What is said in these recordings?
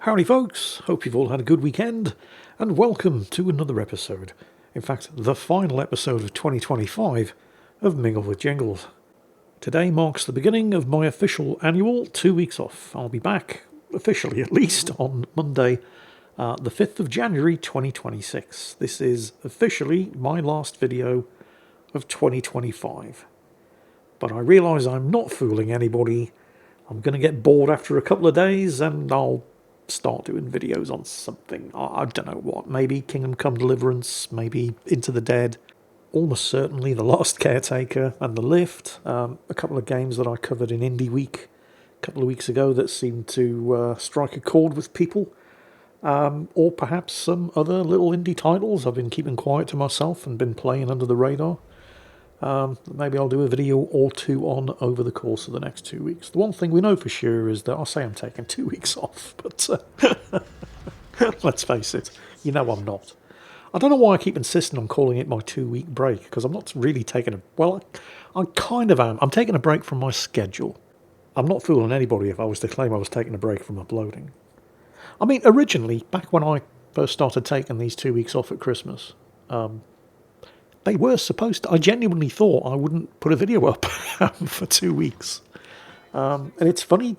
Howdy folks, hope you've all had a good weekend, and welcome to another episode, in fact the final episode of 2025 of Mingle with Jingles. Today marks the beginning of my official annual 2 weeks off. I'll be back, officially at least, on Monday, the 5th of January 2026. This is officially my last video of 2025. But I realise I'm not fooling anybody. I'm going to get bored after a couple of days and I'll start doing videos on something. I don't know what. Maybe Kingdom Come Deliverance, maybe Into the Dead. Almost certainly The Last Caretaker and The Lift. A couple of games that I covered in Indie Week a couple of weeks ago that seemed to strike a chord with people. Or perhaps some other little indie titles I've been keeping quiet to myself and been playing under the radar. Maybe I'll do a video or two on over the course of the next 2 weeks. The one thing we know for sure is that I say I'm taking 2 weeks off, but let's face it, you know I'm not. I don't know why I keep insisting on calling it my 2 week break, because I'm not really taking a... Well, I kind of am. I'm taking a break from my schedule. I'm not fooling anybody if I was to claim I was taking a break from uploading. I mean, originally, back when I first started taking these 2 weeks off at Christmas, they were supposed to... I genuinely thought I wouldn't put a video up for 2 weeks. And it's funny,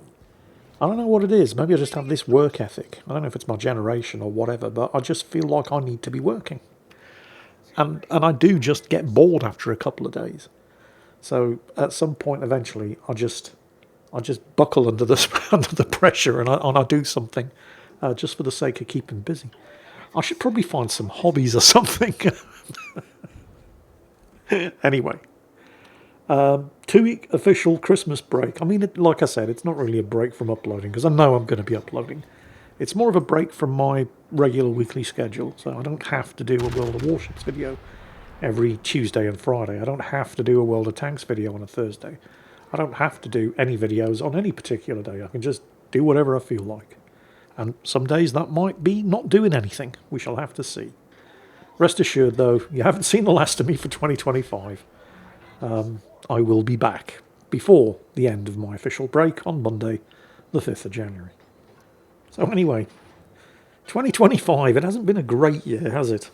I don't know what it is. Maybe I just have this work ethic. I don't know if it's my generation or whatever, but I just feel like I need to be working. And I do just get bored after a couple of days. So at some point eventually I just buckle under the pressure and I do something just for the sake of keeping busy. I should probably find some hobbies or something. Anyway, 2 week official Christmas break. I mean, like I said, it's not really a break from uploading because I know I'm going to be uploading. It's more of a break from my regular weekly schedule, so I don't have to do a World of Warships video every Tuesday and Friday. I don't have to do a World of Tanks video on a Thursday. I don't have to do any videos on any particular day. I can just do whatever I feel like. And some days that might be not doing anything. We shall have to see. Rest assured, though, you haven't seen the last of me for 2025. I will be back before the end of my official break on Monday, the 5th of January. So anyway, 2025, it hasn't been a great year, has it?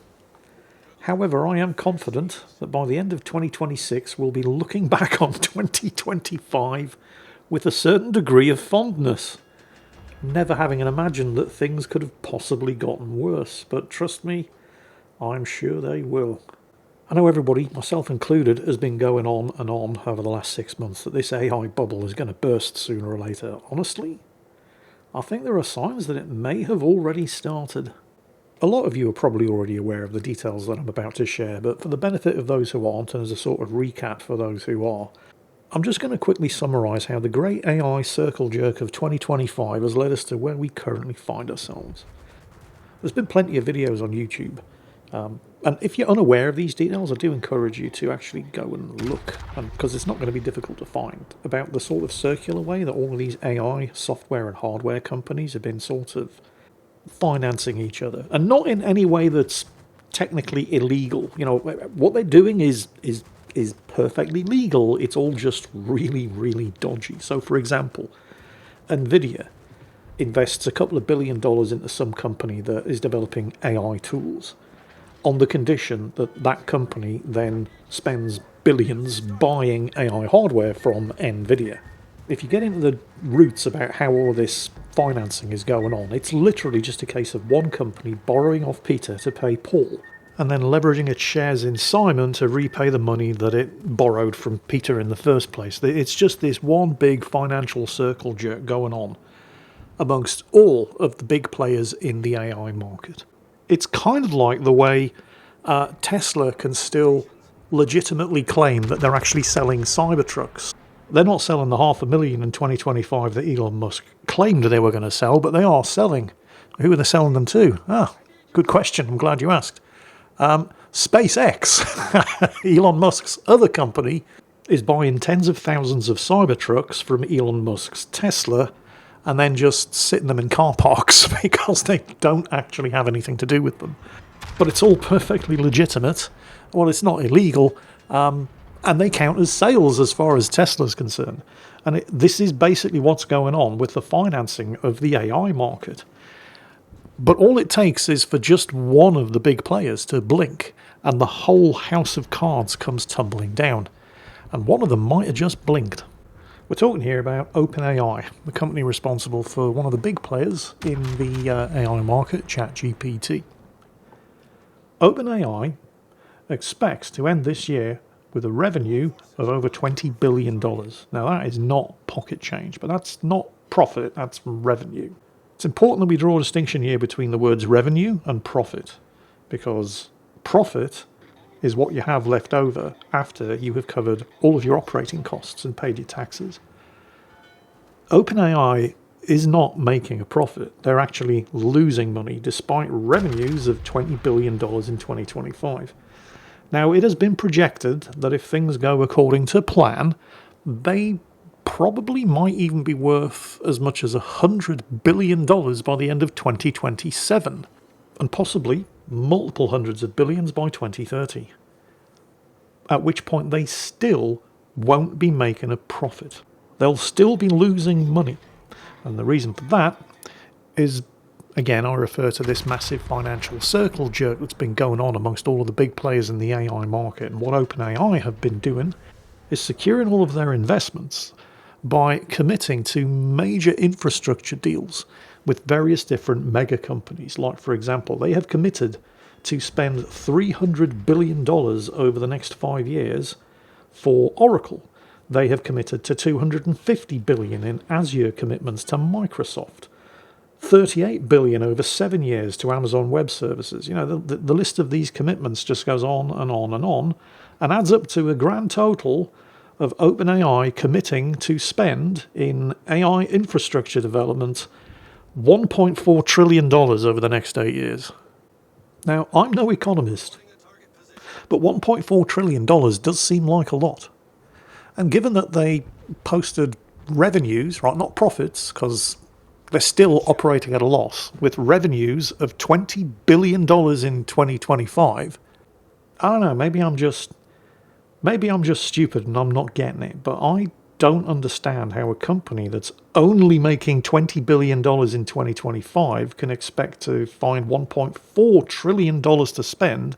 However, I am confident that by the end of 2026, we'll be looking back on 2025 with a certain degree of fondness, never having imagined that things could have possibly gotten worse. But trust me, I'm sure they will. I know everybody, myself included, has been going on and on over the last 6 months that this AI bubble is going to burst sooner or later. Honestly, I think there are signs that it may have already started. A lot of you are probably already aware of the details that I'm about to share, but for the benefit of those who aren't, and as a sort of recap for those who are, I'm just going to quickly summarise how the great AI circle jerk of 2025 has led us to where we currently find ourselves. There's been plenty of videos on YouTube. And if you're unaware of these details, I do encourage you to actually go and look, because it's not going to be difficult to find, about the sort of circular way that all of these AI software and hardware companies have been sort of financing each other. And not in any way that's technically illegal. You know, what they're doing is perfectly legal. It's all just really, really dodgy. So, for example, NVIDIA invests a couple of $1 billion into some company that is developing AI tools, on the condition that that company then spends billions buying AI hardware from NVIDIA. If you get into the roots about how all of this financing is going on, it's literally just a case of one company borrowing off Peter to pay Paul, and then leveraging its shares in Simon to repay the money that it borrowed from Peter in the first place. It's just this one big financial circle jerk going on amongst all of the big players in the AI market. It's kind of like the way Tesla can still legitimately claim that they're actually selling Cybertrucks. They're not selling the 500,000 in 2025 that Elon Musk claimed they were going to sell, but they are selling. Who are they selling them to? Good question. I'm glad you asked. SpaceX, Elon Musk's other company, is buying tens of thousands of Cybertrucks from Elon Musk's Tesla and then just sitting them in car parks because they don't actually have anything to do with them. But it's all perfectly legitimate. Well, it's not illegal, and they count as sales as far as Tesla's concerned. And this is basically what's going on with the financing of the AI market. But all it takes is for just one of the big players to blink, and the whole house of cards comes tumbling down. And one of them might have just blinked. We're talking here about OpenAI, the company responsible for one of the big players in the AI market, ChatGPT. OpenAI expects to end this year with a revenue of over $20 billion. Now, that is not pocket change, but that's not profit, that's revenue. It's important that we draw a distinction here between the words revenue and profit, because profit is what you have left over after you have covered all of your operating costs and paid your taxes. OpenAI is not making a profit. They're actually losing money despite revenues of $20 billion in 2025. Now, it has been projected that if things go according to plan, they probably might even be worth as much as $100 billion by the end of 2027, and possibly multiple hundreds of billions by 2030, at which point they still won't be making a profit. They'll still be losing money. And the reason for that is, again, I refer to this massive financial circle jerk that's been going on amongst all of the big players in the AI market. And what OpenAI have been doing is securing all of their investments by committing to major infrastructure deals with various different mega companies. Like, for example, they have committed to spend $300 billion over the next 5 years for Oracle. They have committed to $250 billion in Azure commitments to Microsoft. $38 billion over 7 years to Amazon Web Services. You know, the list of these commitments just goes on and on and on, and adds up to a grand total of OpenAI committing to spend in AI infrastructure development $1.4 trillion over the next 8 years. Now, I'm no economist, but $1.4 trillion does seem like a lot. And given that they posted revenues, right, not profits, because they're still operating at a loss, with revenues of $20 billion in 2025, I don't know, maybe I'm just stupid and I'm not getting it, but I don't understand how a company that's only making $20 billion in 2025 can expect to find $1.4 trillion to spend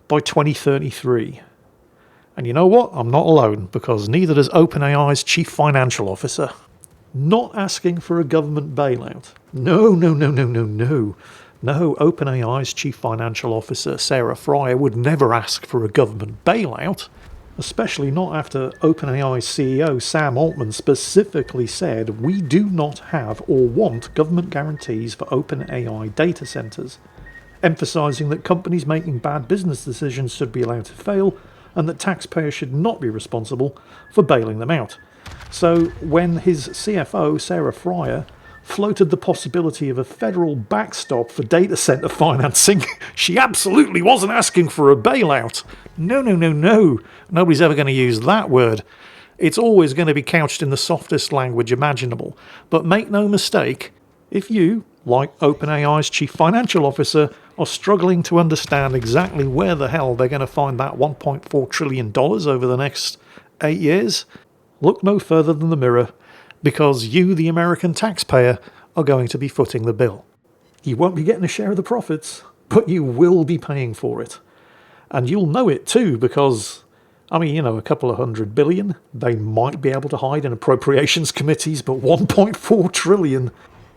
by 2033. And you know what? I'm not alone, because neither does OpenAI's chief financial officer. Not asking for a government bailout. No. No, OpenAI's chief financial officer, Sarah Fryer, would never ask for a government bailout, especially not after OpenAI's CEO, Sam Altman, specifically said, "We do not have or want government guarantees for OpenAI data centers," emphasizing that companies making bad business decisions should be allowed to fail, and that taxpayers should not be responsible for bailing them out. So when his CFO, Sarah Fryer, floated the possibility of a federal backstop for data center financing, she absolutely wasn't asking for a bailout. No. Nobody's ever going to use that word. It's always going to be couched in the softest language imaginable. But make no mistake, if you, like OpenAI's chief financial officer, are struggling to understand exactly where the hell they're going to find that $1.4 trillion over the next 8 years, look no further than the mirror, because you, the American taxpayer, are going to be footing the bill. You won't be getting a share of the profits, but you will be paying for it. And you'll know it too, because, I mean, you know, a couple of $100 billion, they might be able to hide in appropriations committees, but $1.4 trillion,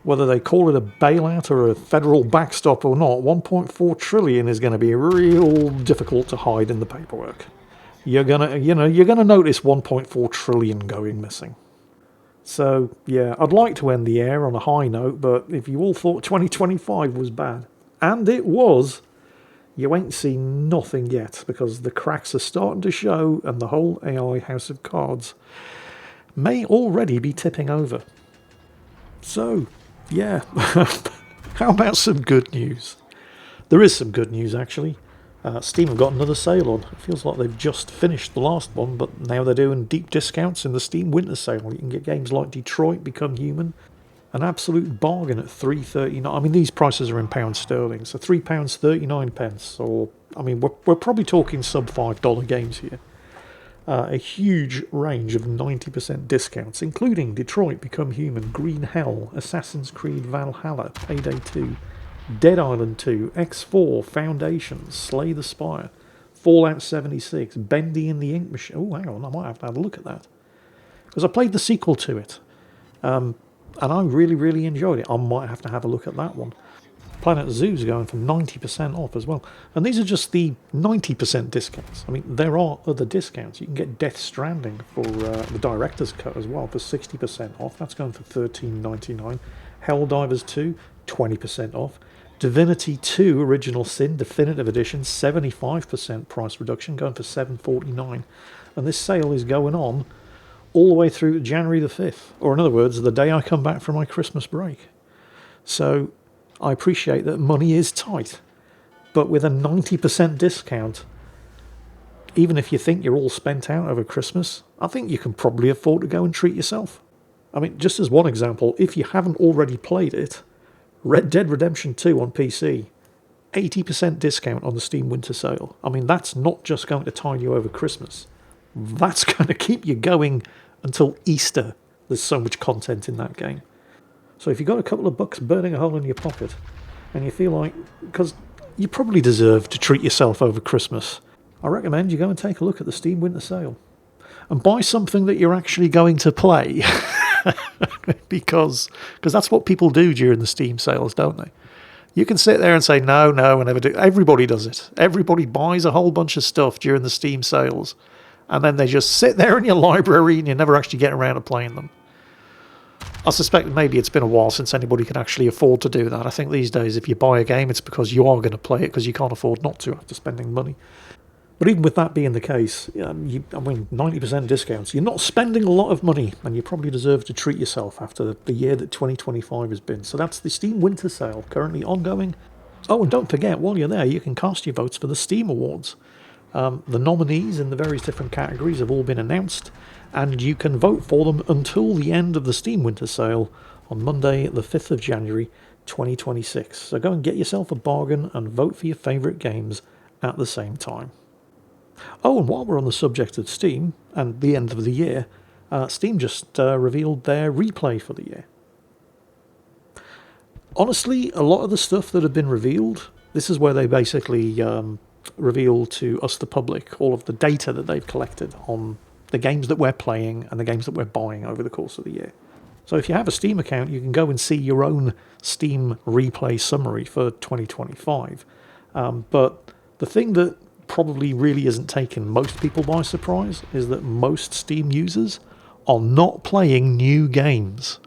whether they call it a bailout or a federal backstop or not, $1.4 trillion is going to be real difficult to hide in the paperwork. You're gonna notice $1.4 trillion going missing. So, yeah, I'd like to end the year on a high note, but if you all thought 2025 was bad, and it was, you ain't seen nothing yet, because the cracks are starting to show, and the whole AI house of cards may already be tipping over. So, yeah, how about some good news? There is some good news, actually. Steam have got another sale on. It feels like they've just finished the last one, but now they're doing deep discounts in the Steam Winter Sale. You can get games like Detroit Become Human, an absolute bargain at $3.39. I mean, these prices are in pounds sterling, so £3.39. Or, I mean, we're probably talking sub $5 games here. A huge range of 90% discounts, including Detroit Become Human, Green Hell, Assassin's Creed Valhalla, Payday 2, Dead Island 2, X4, Foundations, Slay the Spire, Fallout 76, Bendy and the Ink Machine. Oh, hang on, I might have to have a look at that. Because I played the sequel to it, and I really, really enjoyed it. I might have to have a look at that one. Planet Zoo's going for 90% off as well. And these are just the 90% discounts. I mean, there are other discounts. You can get Death Stranding for the Director's Cut as well for 60% off. That's going for $13.99. Helldivers 2, 20% off. Divinity 2 Original Sin Definitive Edition, 75% price reduction, going for $7.49. And this sale is going on all the way through January the 5th. Or in other words, the day I come back from my Christmas break. So I appreciate that money is tight, but with a 90% discount, even if you think you're all spent out over Christmas, I think you can probably afford to go and treat yourself. I mean, just as one example, if you haven't already played it, Red Dead Redemption 2 on PC, 80% discount on the Steam Winter Sale. I mean, that's not just going to tide you over Christmas. That's going to keep you going until Easter. There's so much content in that game. So if you've got a couple of bucks burning a hole in your pocket, and you feel like, because you probably deserve to treat yourself over Christmas, I recommend you go and take a look at the Steam Winter Sale. And buy something that you're actually going to play. because that's what people do during the Steam sales, don't they? You can sit there and say, no, I never do. Everybody does it. Everybody buys a whole bunch of stuff during the Steam sales, and then they just sit there in your library and you never actually get around to playing them. I suspect maybe it's been a while since anybody can actually afford to do that. I think these days if you buy a game, it's because you are going to play it because you can't afford not to after spending money. But even with that being the case, 90% discounts, you're not spending a lot of money, and you probably deserve to treat yourself after the year that 2025 has been. So that's the Steam Winter Sale, currently ongoing. Oh, and don't forget, while you're there, you can cast your votes for the Steam Awards. The nominees in the various different categories have all been announced, and you can vote for them until the end of the Steam Winter Sale on Monday, the 5th of January, 2026. So go and get yourself a bargain and vote for your favourite games at the same time. Oh, and while we're on the subject of Steam and the end of the year, Steam just revealed their replay for the year. Honestly, a lot of the stuff that have been revealed, this is where they basically reveal to us, the public, all of the data that they've collected on the games that we're playing and the games that we're buying over the course of the year. So if you have a Steam account, you can go and see your own Steam replay summary for 2025. But the thing that probably really isn't taken most people by surprise is that most Steam users are not playing new games.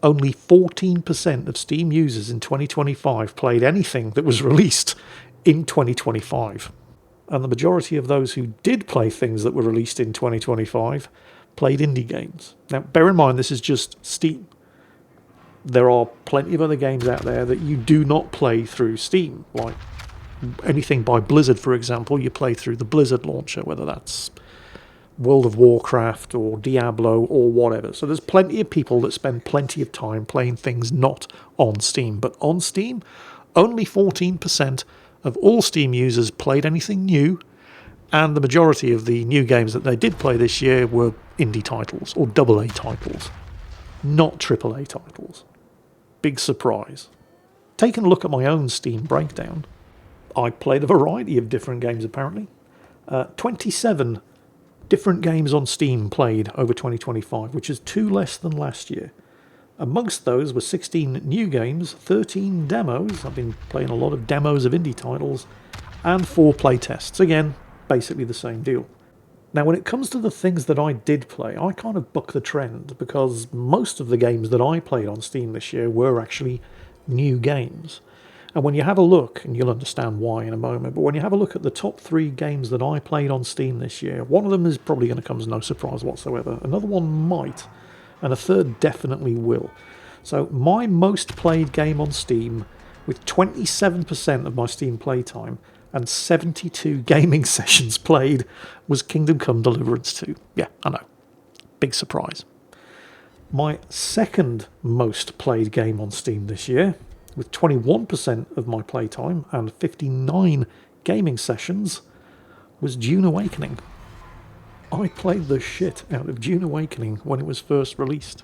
Only 14% of Steam users in 2025 played anything that was released in 2025. And the majority of those who did play things that were released in 2025 played indie games. Now, bear in mind, this is just Steam. There are plenty of other games out there that you do not play through Steam, like anything by Blizzard, for example, you play through the Blizzard launcher, whether that's World of Warcraft or Diablo or whatever. So there's plenty of people that spend plenty of time playing things not on Steam. But on Steam, only 14% of all Steam users played anything new, and the majority of the new games that they did play this year were indie titles or AA titles, not AAA titles. Big surprise. Taking a look at my own Steam breakdown, I played a variety of different games apparently. 27 different games on Steam played over 2025, which is 2 less than last year. Amongst those were 16 new games, 13 demos, I've been playing a lot of demos of indie titles, and 4 playtests. Again, basically the same deal. Now, when it comes to the things that I did play, I kind of buck the trend, because most of the games that I played on Steam this year were actually new games. And when you have a look, and you'll understand why in a moment, but when you have a look at the top 3 games that I played on Steam this year, one of them is probably going to come as no surprise whatsoever. Another one might, and a third definitely will. So my most played game on Steam, with 27% of my Steam playtime and 72 gaming sessions played, was Kingdom Come Deliverance 2. Yeah, I know. Big surprise. My second most played game on Steam this year, with 21% of my playtime and 59 gaming sessions, was Dune Awakening. I played the shit out of Dune Awakening when it was first released.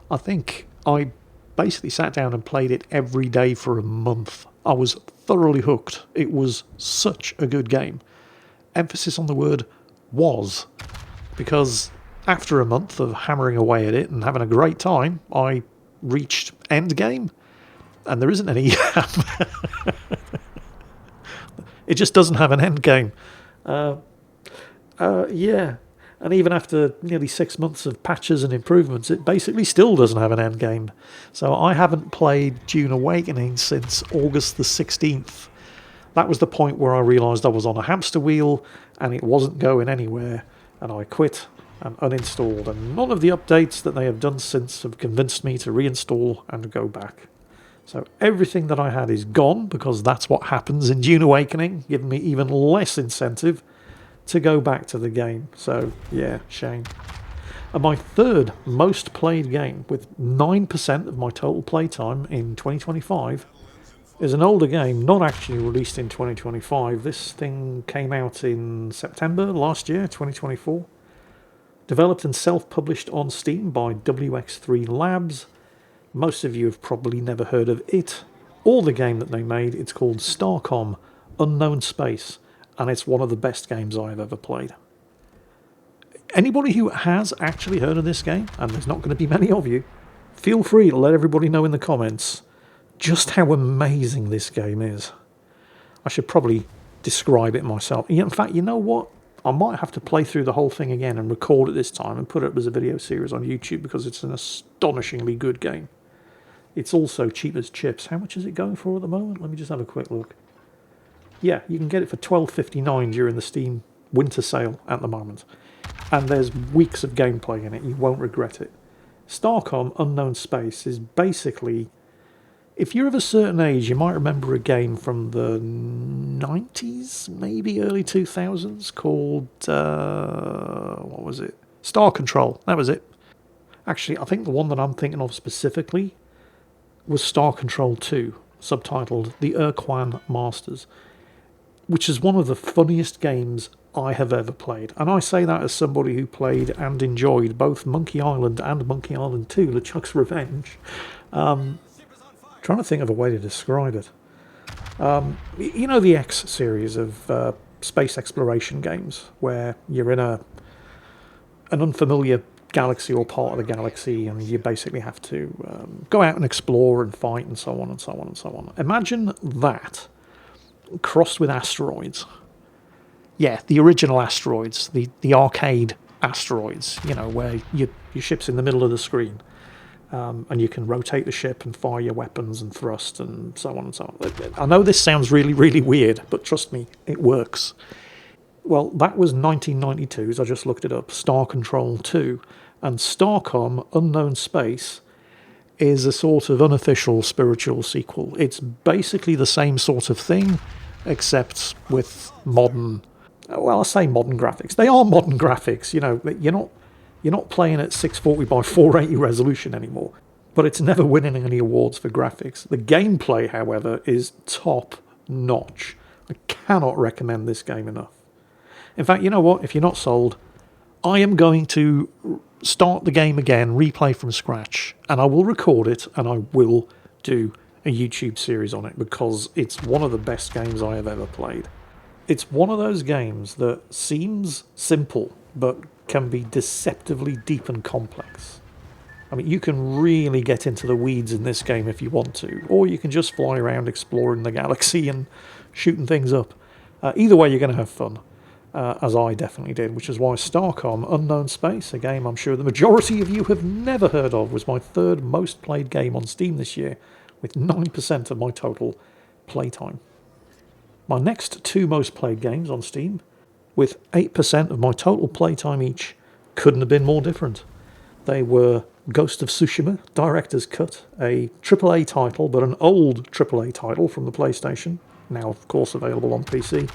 I think I basically sat down and played it every day for a month. I was thoroughly hooked. It was such a good game. Emphasis on the word was, because after a month of hammering away at it and having a great time, I reached end game, and there isn't any. It just doesn't have an end game. Yeah. And even after nearly 6 months of patches and improvements, it basically still doesn't have an end game. So I haven't played Dune Awakening since August the 16th. That was the point where I realised I was on a hamster wheel and it wasn't going anywhere. And I quit and uninstalled. And none of the updates that they have done since have convinced me to reinstall and go back. So everything that I had is gone, because that's what happens in Dune Awakening, giving me even less incentive to go back to the game. So yeah, shame. And my third most played game, with 9% of my total playtime in 2025, is an older game, not actually released in 2025. This thing came out in September last year, 2024. Developed and self-published on Steam by WX3 Labs. Most of you have probably never heard of it or the game that they made. It's called Starcom Unknown Space, and it's one of the best games I've ever played. Anybody who has actually heard of this game, and there's not going to be many of you, feel free to let everybody know in the comments just how amazing this game is. I should probably describe it myself. In fact, you know what? I might have to play through the whole thing again and record it this time and put it up as a video series on YouTube, because it's an astonishingly good game. It's also cheap as chips. How much is it going for at the moment? Let me just have a quick look. Yeah, you can get it for $12.59 during the Steam winter sale at the moment. And there's weeks of gameplay in it. You won't regret it. Starcom Unknown Space is basically... If you're of a certain age, you might remember a game from the 90s, maybe early 2000s, called... what was it? Star Control. That was it. Actually, I think the one that I'm thinking of specifically was Star Control 2, subtitled The Urquan Masters, which is one of the funniest games I have ever played. And I say that as somebody who played and enjoyed both Monkey Island and Monkey Island 2, LeChuck's Revenge. Trying to think of a way to describe it. You know the X series of space exploration games, where you're in an unfamiliar galaxy or part of the galaxy, and you basically have to go out and explore and fight and so on and so on and so on. Imagine that crossed with asteroids. Yeah, the original asteroids, the arcade asteroids, you know, where your ship's in the middle of the screen, and you can rotate the ship and fire your weapons and thrust and so on and so on. I know this sounds really, really weird, but trust me, it works. Well, that was 1992's, I just looked it up, Star Control 2, and Starcom Unknown Space is a sort of unofficial spiritual sequel. It's basically the same sort of thing, except with modern... Well, I say modern graphics. They are modern graphics. You know, you're not playing at 640 by 480 resolution anymore. But it's never winning any awards for graphics. The gameplay, however, is top notch. I cannot recommend this game enough. In fact, you know what? If you're not sold, I am going to start the game again, replay from scratch, and I will record it, and I will do a YouTube series on it, because it's one of the best games I have ever played. It's one of those games that seems simple, but can be deceptively deep and complex. I mean, you can really get into the weeds in this game if you want to, or you can just fly around exploring the galaxy and shooting things up. Either way, you're going to have fun. As I definitely did, which is why Starcom Unknown Space, a game I'm sure the majority of you have never heard of, was my third most played game on Steam this year, with 9% of my total playtime. My next two most played games on Steam, with 8% of my total playtime each, couldn't have been more different. They were Ghost of Tsushima Director's Cut, a AAA title, but an old AAA title from the PlayStation, now of course available on PC,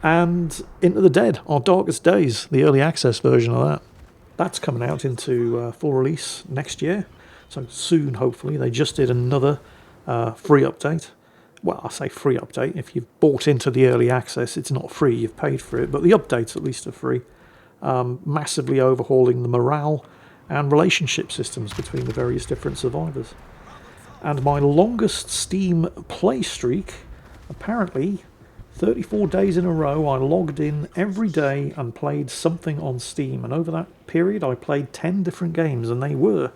and Into the Dead, Our Darkest Days, the early access version of that. That's coming out into full release next year, so soon, hopefully. They just did another free update. Well, I say free update. If you've bought into the early access, it's not free, you've paid for it, but the updates at least are free. massively overhauling the morale and relationship systems between the various different survivors. And my longest Steam play streak, apparently 34 days in a row, I logged in every day and played something on Steam. And over that period, I played 10 different games, and they were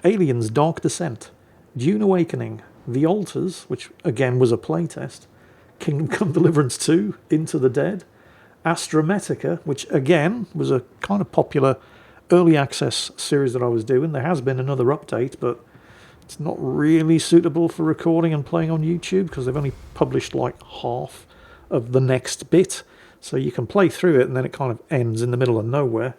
Aliens Dark Descent, Dune Awakening, The Altars, which again was a playtest, Kingdom Come Deliverance 2, Into the Dead, Astrometica, which again was a kind of popular early access series that I was doing. There has been another update, but it's not really suitable for recording and playing on YouTube because they've only published like half of the next bit. So you can play through it and then it kind of ends in the middle of nowhere.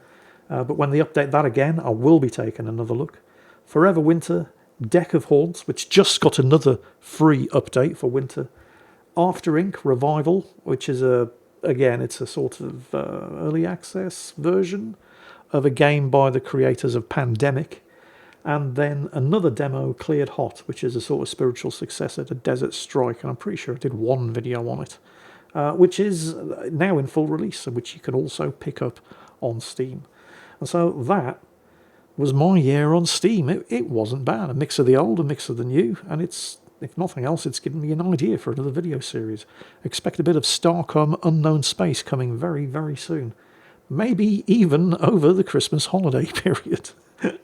But when they update that again, I will be taking another look. Forever Winter, Deck of Haunts, which just got another free update for winter. After Ink Revival, which is it's a sort of early access version of a game by the creators of Pandemic. And then another demo, Cleared Hot, which is a sort of spiritual successor to Desert Strike. And I'm pretty sure I did one video on it, which is now in full release, and which you can also pick up on Steam. And so that was my year on Steam. It wasn't bad. A mix of the old, a mix of the new. And it's, if nothing else, it's given me an idea for another video series. Expect a bit of Starcom Unknown Space coming very, very soon. Maybe even over the Christmas holiday period.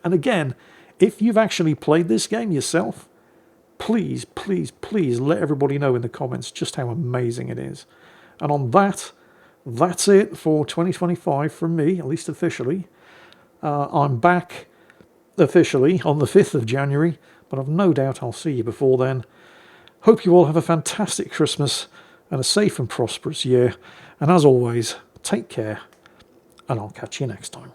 And again, if you've actually played this game yourself, please, please, please let everybody know in the comments just how amazing it is. And on that, that's it for 2025 from me, at least officially. I'm back officially on the 5th of January, but I've no doubt I'll see you before then. Hope you all have a fantastic Christmas and a safe and prosperous year. And as always, take care, and I'll catch you next time.